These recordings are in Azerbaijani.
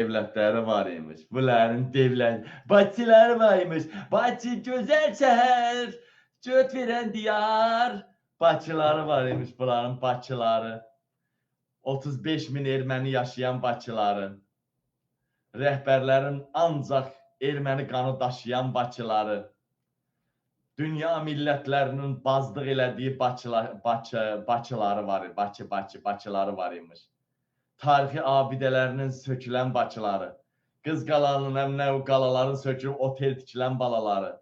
Evlatları var imiş. Bunların devlet bahçeleri varmış. Bahçe güzel şehir. Göt veren diyar. Bahçeleri var imiş bunların bahçeleri. 35 min erməni yaşayan Bakıları. Rəhbərlərin ancaq erməni qanı daşıyan Bakıları. Dünya millətlərinin bazlıq elədiyi Bakıları var. Bakıları var imiş. Tarixi abidələrinin sökülən Bakıları. Qız qalanın, əmnə qalaların sökülüb otel tikilən balaları.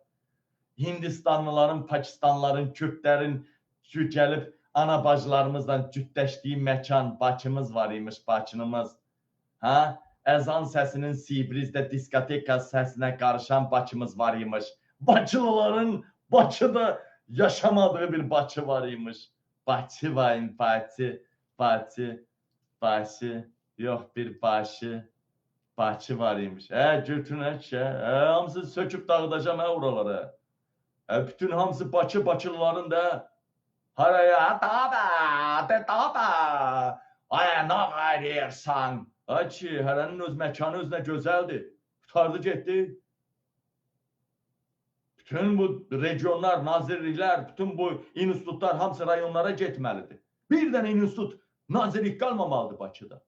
Hindistanlıların, Pakistanlıların, Kürdlərin gəlib ana bacılarımızla cütləşdiyi məkan Bakımız var imiş, Bakınımız. Hə? Əzan səsinin Sibrizdə diskoteka səsinə qarışan Bakımız var imiş. Bakılıların Bakıda yaşamadığı bir Bakı var imiş. Bakı var imiş, Bakı. Yox bir Bakı var imiş. Götürünək ki, hamısı söküb dağıdacam oralara. Bütün hamısı Bakılıların da haraya daba. Ay, nə qayırsan? Ay ki, hərənin öz məkanı özünə gözəldir. Tutardı getdi. Bütün bu regionlar, nazirliklər, bütün bu institutlar hamısı rayonlara getməlidir. Bir dənə institut, nazirlik qalmamalıdır Bakıda.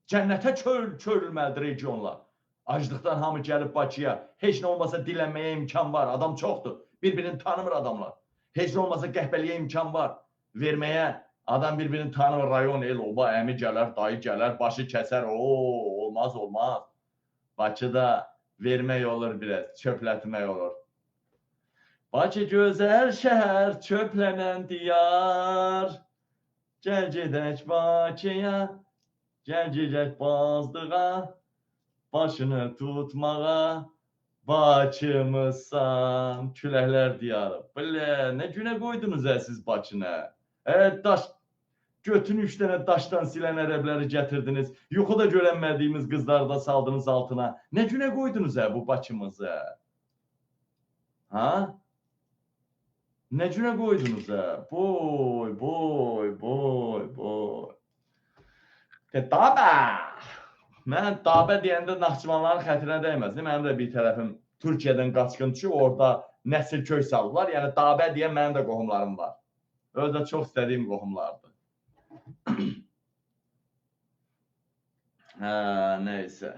Cənnətə çörülməlidir regionlar. Aclıqdan hamı gəlib Bakıya. Heç nə olmasa dilənməyə imkan var. Adam çoxdur. Bir-birini tanımır adamlar. Heç nə olmasa qəhbəliyə imkan var. Verməyə adam bir-birini tanımır. Rayon, el, oba, əmi gələr, dayı gələr, başı kəsər. Olmaz. Bakıda vermək olur biraz, çöplətmək olur. Bakı gözəl şəhər, çöplənən diyar. Gəl gedək Bakıya, gəl gedək Bazdığa. Başını tutmağa, Bakımızsan, küləklər diyarı. Nə günə qoydunuz siz Bakına? Götün 3 dənə daşdan silən ərəbləri gətirdiniz. Yuxuda görənmədiyimiz qızları da saldınız altına. Nə günə qoydunuz bu Bakımızı? Ha? Nə günə qoydunuz? Boy. Daba! Mən dabə deyəndə Naxçıvanların xətrinə dəyməz. Mənim də bir tərəfim Türkiyədən qaçqın düşüb, orada nəsil köy salırlar. Yəni dabə deyən mənim də qohumlarım var. Özdə çox istədiyim qohumlardır. Neysə.